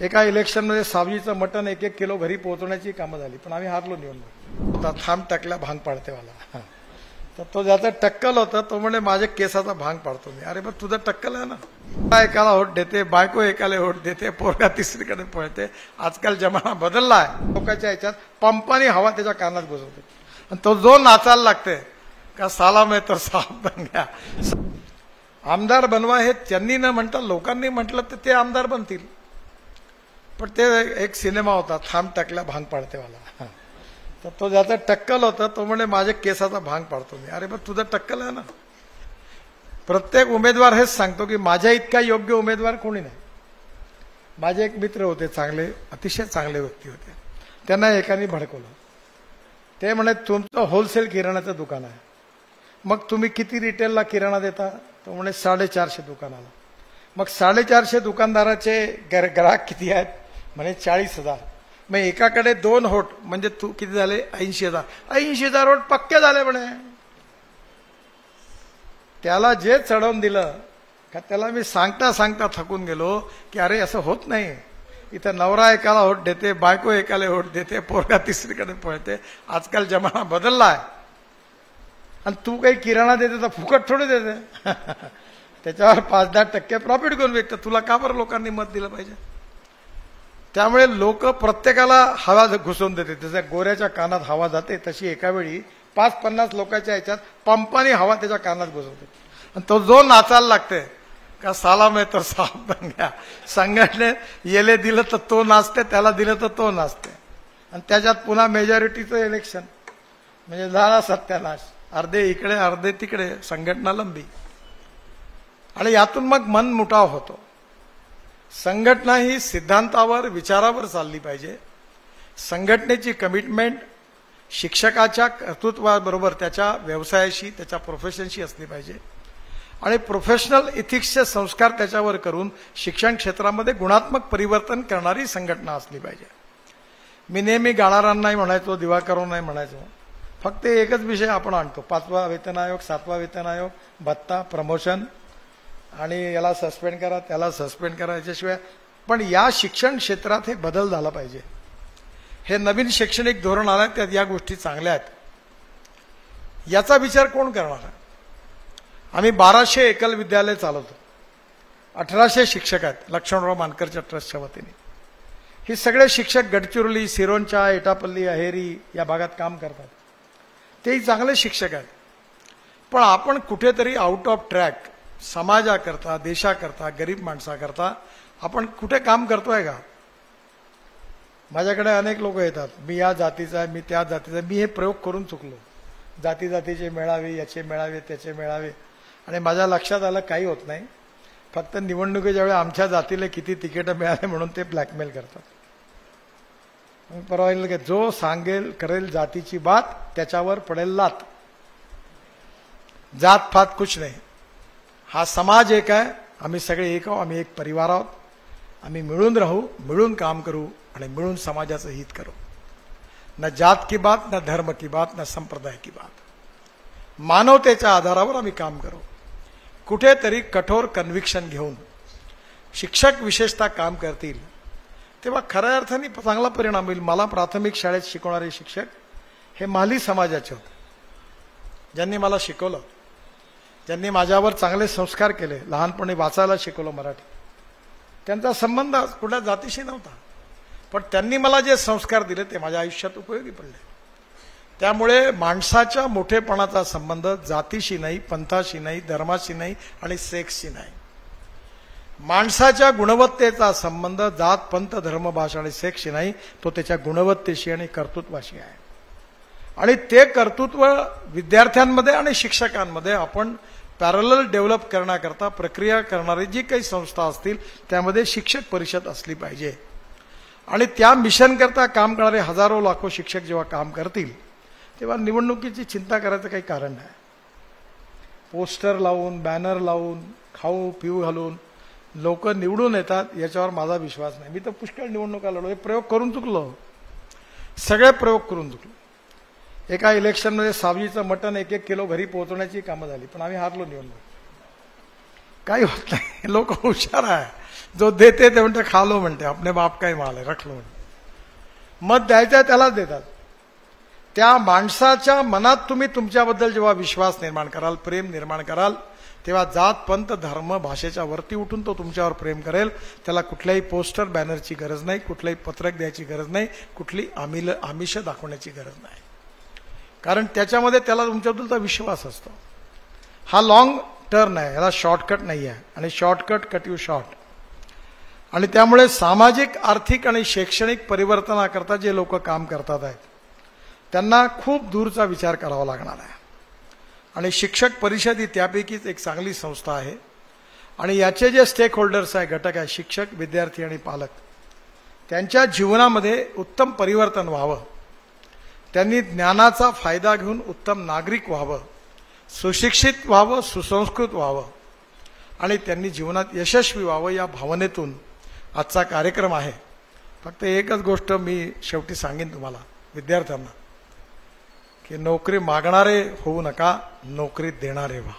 एका इलेक्शनमध्ये सावजीचं मटण 1-1 किलो घरी पोहोचवण्याची कामं झाली, पण आम्ही हारलो निवडणूक. आता थांब टाकला भांग पाडतेवाला. तर तो ज्याचा टक्कल होता तो म्हणे माझ्या केसाचा भांग पाडतो मी. अरे पण तुझं टक्कल आहे ना. एकाला होट देते, बायको एकाला होट देते, पोरगा तिसरीकडे पळते. आजकाल जमाना बदलला आहे. लोकांच्या ह्याच्यात पंपानी हवा त्याच्या कानात घुसवते आणि तो जो नाचायला लागते का साला में तर साप बन गया. आमदार बनवा हे त्यांनी न म्हणता लोकांनी म्हटलं तर ते आमदार बनतील. पण ते एक सिनेमा होता थांब टाकला भांग पाडतेवाला. तर तो ज्याचा टक्कल होता तो म्हणे माझ्या केसाचा भांग पाडतो मी. अरे पण तुझं टक्कल आहे ना. प्रत्येक उमेदवार हेच सांगतो की माझ्या इतका योग्य उमेदवार कोणी नाही. माझे एक मित्र होते चांगले, अतिशय चांगले व्यक्ती होते. त्यांना एकाने भडकवलं. ते म्हणे तुमचं होलसेल किराणाचं दुकान आहे, मग तुम्ही किती रिटेलला किराणा देता? तो म्हणे 450 दुकानाला. मग 450 दुकानदाराचे ग्राहक किती आहेत? म्हणे 40,000. मग एकाकडे 2 होट म्हणजे तू किती झाले? 80,000. 80,000 होट पक्के झाले म्हणे. त्याला जे चढवून दिलं का त्याला मी सांगता सांगता थकून गेलो की अरे असं होत नाही. इथं नवरा एकाला होट देते, बायको एकाला होट देते, पोरगा तिसरीकडे पळते. आजकाल जमाना बदलला आहे. आणि तू काही किराणा देते तर फुकट थोडे देते. त्याच्यावर 5-10% प्रॉफिट घेऊन विकतं. तुला का बरं लोकांनी मत दिलं पाहिजे? त्यामुळे लोक प्रत्येकाला हवा घुसवून देते. जसं गोऱ्याच्या कानात हवा जाते तशी एका वेळी 5-50 लोकांच्या ह्याच्यात पंपानी हवा त्याच्या कानात घुसवते आणि तो जो नाचायला लागते का साला में तर साप बन गया. संघटने येले दिलं तर तो नाचते, त्याला दिलं तर तो नाचते. आणि त्याच्यात पुन्हा मेजॉरिटीचं इलेक्शन म्हणजे झाला सत्यानाश. अर्धे इकडे अर्धे तिकडे, संघटना लंबी. आणि यातून मग मन मुटाव होतो. संघटना ही सिद्धांतावर विचारावर चालली पाहिजे. संघटनेची कमिटमेंट शिक्षकाच्या कर्तृत्वाबरोबर त्याच्या व्यवसायाशी, त्याच्या प्रोफेशनशी असली पाहिजे. आणि प्रोफेशनल इथिक्सचे संस्कार त्याच्यावर करून शिक्षण क्षेत्रामध्ये गुणात्मक परिवर्तन करणारी संघटना असली पाहिजे. मी नेहमी गाणारांनाही म्हणायचो, दिवाकरांनाही म्हणायचो, फक्त एकच विषय आपण आणतो, 5वा वेतन आयोग, 7वा वेतन आयोग, भत्ता, प्रमोशन आणि याला सस्पेंड करा, त्याला सस्पेंड करा. याच्याशिवाय पण या शिक्षण क्षेत्रात हे बदल झाला पाहिजे. हे नवीन शैक्षणिक धोरण आलं त्यात या गोष्टी चांगल्या आहेत. याचा विचार कोण करणार आहे? आम्ही 1200 एकल विद्यालय चालवतो. 1800 शिक्षक आहेत लक्ष्मणराव मानकरच्या ट्रस्टच्या वतीने. हे सगळे शिक्षक गडचिरोली, सिरोंचा, एटापल्ली, अहेरी या भागात काम करतात. तेही चांगले शिक्षक आहेत. पण आपण कुठेतरी आउट ऑफ ट्रॅक समाजाकरता, देशाकरता, गरीब माणसाकरता आपण कुठे काम करतोय का? माझ्याकडे अनेक लोक येतात, मी या जातीचा आहे, मी त्या जातीचा आहे. मी हे प्रयोग करून चुकलो. जाती जातीचे मेळावे, याचे मेळावे, त्याचे मेळावे. आणि माझ्या लक्षात आलं काही होत नाही. फक्त निवडणुकीच्या वेळी आमच्या जातीला किती तिकीट मिळाले म्हणून ते ब्लॅकमेल करतात. परवा की जो सांगेल करेल जातीची बात त्याच्यावर पडेल लात. जात फात कुछ नाही. हा समाज एक आहे. आम्ही सगळे एक आहोत. आम्ही एक परिवार आहोत. आम्ही मिळून राहू, मिळून काम करू आणि मिळून समाजाचं हित करू. न जात की बात, न धर्म की बात, न संप्रदाय की बात. मानवतेच्या आधारावर आम्ही काम करू. कुठेतरी कठोर कन्व्हिक्शन घेऊन शिक्षक विशेषतः काम करतील तेव्हा खऱ्या अर्थाने चांगला परिणाम होईल. मला प्राथमिक शाळेत शिकवणारे शिक्षक हे माली समाजाचे होते. ज्यांनी मला शिकवलं, ज्यांनी माझ्यावर चांगले संस्कार केले, लहानपणी वाचायला शिकवलं मराठी. त्यांचा संबंध कुठल्या जातीशी नव्हता, पण त्यांनी मला जे संस्कार दिले ते माझ्या आयुष्यात उपयोगी पडले. त्यामुळे माणसाच्या मोठेपणाचा संबंध जातीशी नाही, पंथाशी नाही, धर्माशी नाही आणि सेक्सशी नाही. माणसाच्या गुणवत्तेचा संबंध जात, पंथ, धर्म, भाषा आणि सेक्सशी नाही, तो त्याच्या गुणवत्तेशी आणि कर्तृत्वाशी आहे. आणि ते कर्तृत्व विद्यार्थ्यांमध्ये आणि शिक्षकांमध्ये आपण पॅरलल डेव्हलप करण्याकरता प्रक्रिया करणारी जी काही संस्था असतील त्यामध्ये शिक्षक परिषद असली पाहिजे. आणि त्या मिशन करता काम करणारे हजारो लाखो शिक्षक जेव्हा काम करतील तेव्हा निवडणुकीची चिंता करायचं काही कारण नाही. पोस्टर लावून, बॅनर लावून, खाऊ पिऊ घालून लोक निवडून येतात याच्यावर माझा विश्वास नाही. मी तर पुष्कळ निवडणुका लढलो. हे प्रयोग करून चुकलो. सगळे प्रयोग करून चुकलो. एका इलेक्शनमध्ये सावजीचं मटण 1-1 किलो घरी पोहोचवण्याची कामं झाली, पण आम्ही हारलो निवडणूक. काही होत नाही. लोक हुशार आहे. जो देते ते म्हणते खा लो म्हणते, अपने बाप काय माल आहे, रख लो म्हणते. मत द्यायचं त्यालाच देतात. त्या माणसाच्या मनात तुम्ही तुमच्याबद्दल जेव्हा विश्वास निर्माण कराल, प्रेम निर्माण कराल, तेव्हा जात पंथ धर्म भाषेच्या वरती उठून तो तुमच्यावर प्रेम करेल. त्याला कुठल्याही पोस्टर बॅनरची गरज नाही, कुठल्याही पत्रक द्यायची गरज नाही, कुठली आमिष दाखवण्याची गरज नाही. कारण त्याच्यामध्ये त्याला तुमच्याबद्दलचा विश्वास असतो. हा लॉंग टर्न आहे, याला शॉर्टकट नाही आहे. आणि शॉर्टकट कट यू शॉर्ट. आणि त्यामुळे सामाजिक, आर्थिक आणि शैक्षणिक परिवर्तनाकरता जे लोक काम करतात आहेत त्यांना खूप दूरचा विचार करावा लागणार आहे. आणि शिक्षक परिषद ही त्यापैकीच एक चांगली संस्था आहे. आणि याचे जे स्टेक होल्डर्स आहे, घटक आहे, शिक्षक, विद्यार्थी आणि पालक, त्यांच्या जीवनामध्ये उत्तम परिवर्तन व्हावं, त्यांनी ज्ञानाचा फायदा घेऊन उत्तम नागरिक व्हावं, सुशिक्षित व्हावं, सुसंस्कृत व्हावं आणि त्यांनी जीवनात यशस्वी व्हावं, या भावनेतून आजचा कार्यक्रम आहे. फक्त एकच गोष्ट मी शेवटी सांगेन तुम्हाला विद्यार्थ्यांना, की नोकरी मागणारे होऊ नका, नोकरी देणारे व्हा.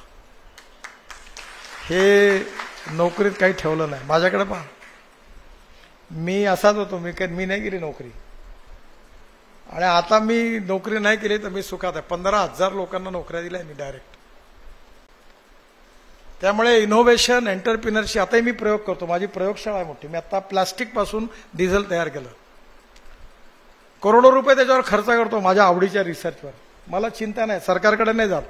हे नोकरीत काही ठेवलं नाही. माझ्याकडे पहा, मी असाच होतो, मी नाही केली नोकरी. आणि आता मी नोकरी नाही केली तर मी सुखात आहे. 15,000 लोकांना नोकऱ्या दिल्या मी डायरेक्ट. त्यामुळे इनोव्हेशन, एंटरप्रिनरशिप आताही मी प्रयोग करतो. माझी प्रयोगशाळा आहे मोठी. मी आता प्लास्टिक पासून डिझेल तयार केलं. करोडो रुपये त्याच्यावर खर्च करतो माझ्या आवडीच्या रिसर्चवर. मला चिंता नाही, सरकारकडे नाही जात.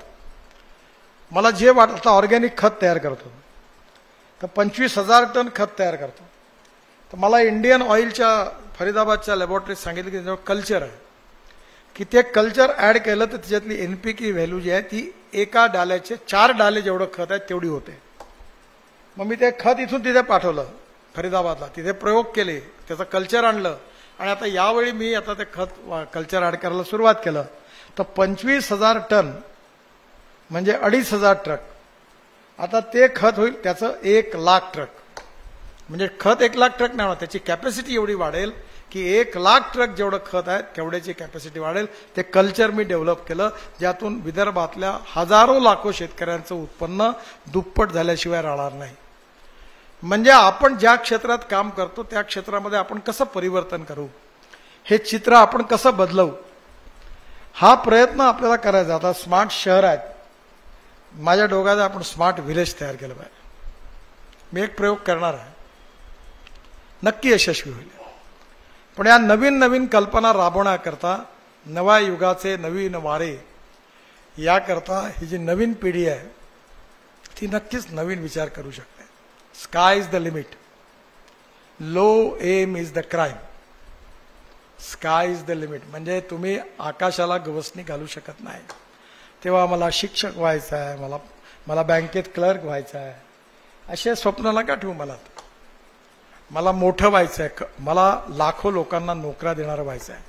मला जे वाटतं, ऑर्गॅनिक खत तयार करतो तर 25,000 टन खत तयार करतो. तर मला इंडियन ऑइलच्या फरीदाबादच्या लॅबोरेटरीत सांगितलं की त्याच्यावर कल्चर आहे, की ते कल्चर ऍड केलं तर त्याच्यातली एनपीके व्हॅल्यू जी आहे ती एका डाल्याचे 4 डाले जेवढं खत आहे तेवढी होते. मग मी ते खत इथून तिथे पाठवलं फरीदाबादला, तिथे प्रयोग केले, त्याचं कल्चर आणलं. आणि आता यावेळी मी आता ते खत कल्चर ऍड करायला सुरुवात केलं. तर 25,000 टन म्हणजे 2,500 ट्रक. आता ते खत होईल त्याचं 1,00,000 ट्रक. म्हणजे खत 1,00,000 ट्रक नाही होणार, त्याची कॅपॅसिटी एवढी वाढेल की 1,00,000 ट्रक जेवढं खत आहे तेवढ्याची कॅपॅसिटी वाढेल. ते कल्चर मी डेव्हलप केलं, ज्यातून विदर्भातल्या हजारो लाखो शेतकऱ्यांचं उत्पन्न दुप्पट झाल्याशिवाय राहणार नाही. म्हणजे आपण ज्या क्षेत्रात काम करतो त्या क्षेत्रामध्ये आपण कसं परिवर्तन करू, हे चित्र आपण कसं बदलवू, हा प्रयत्न आपल्याला करायचा. आता स्मार्ट शहर आहेत, माझ्या डोक्यात आपण स्मार्ट व्हिलेज तयार केलं पाहिजे. मी एक प्रयोग करणार आहे, नक्की यशस्वी होईल. पण या नवीन नवीन कल्पना राबवण्याकरता, नव्या युगाचे नवीन वारे याकरता ही जी नवीन पिढी आहे ती नक्कीच नवीन विचार करू शकते. Sky is the limit, low aim is the crime. Sky is the limit म्हणजे तुम्ही आकाशाला गवसणी घालू शकत नाही. तेव्हा मला शिक्षक व्हायचं आहे, मला बँकेत क्लर्क व्हायचं आहे, असे स्वप्न नका ठेवू. मला मोठं व्हायचं आहे, मला लाखो लोकांना नोकऱ्या देणारं व्हायचं आहे.